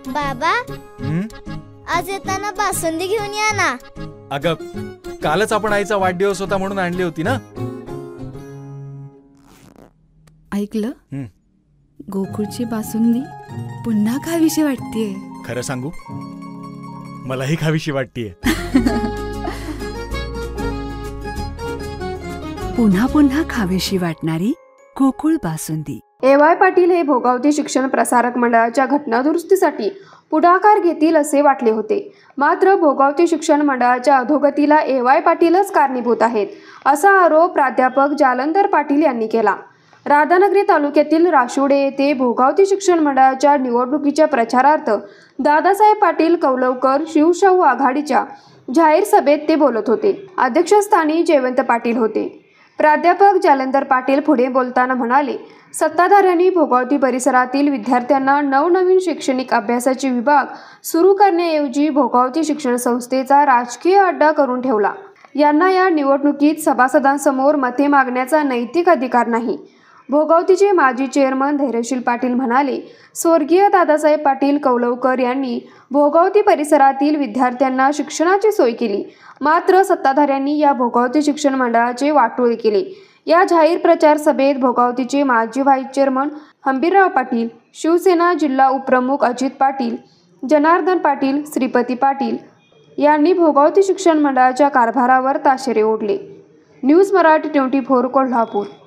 बाबा, हं? आज येताना बासुंदी घेऊन या ना. अगं, कालच आपण आईचा वाढदिवस होता म्हणून आणली होती ना. ऐकलं? हं. गोकुळची बासुंदी पुन्हा खावीशी वाटतेय. खरं सांगू, मलाही खावीशी वाटतीये. पुन्हा पुन्हा खावीशी वाटणारी गोकुळ बासुंदी. ए.वाय. पाटील हे भोगावती शिक्षण प्रसारक मंडळाच्या घटनादुरुस्तीसाठी पुढाकार घेतील असे वाटले होते. मात्र भोगावती शिक्षण मंडळाच्या अधोगतीला ए.वाय. पाटीलच कारणीभूत आहेत, असा आरोप प्राध्यापक जालंधर पाटील यांनी केला. राधानगरी तालुक्यातील राशिवडे येथे भोगावती शिक्षण मंडळाच्या निवडणुकीच्या प्रचारार्थ दादासाहेब पाटील कौलवकर शिवशाहू आघाडीच्या जाहीर सभेत ते बोलत होते. अध्यक्षस्थानी जयवंत पाटील होते. प्राध्यापक जालंधर पाटील पुढे बोलताना म्हणाले, सत्ताधाऱ्यांनी भोगावती परिसरातील विद्यार्थ्यांना नवनवीन शैक्षणिक अभ्यासाचे विभाग सुरू करण्याऐवजी भोगावती शिक्षण संस्थेचा राजकीय अड्डा करून ठेवला. यांना या निवडणुकीत सभासदांसमोर मते मागण्याचा नैतिक अधिकार नाही. भोगावतीचे माजी चेअरमन धैर्यशील पाटील म्हणाले, स्वर्गीय दादासाहेब पाटील कौलवकर यांनी भोगावती परिसरातील विद्यार्थ्यांना शिक्षणाची सोय केली. मात्र सत्ताधाऱ्यांनी या भोगावती शिक्षण मंडळाचे वाटोळे केले. या जाहीर प्रचार सभेत भोगावतीचे माजी व्हाईस चेअरमन हंबीरराव पाटील, शिवसेना जिल्हा उपप्रमुख अजित पाटील, जनार्दन पाटील, श्रीपती पाटील यांनी भोगावती शिक्षण मंडळाच्या कारभारावर ताशेरे ओढले. न्यूज मराठी 24 कोल्हापूर.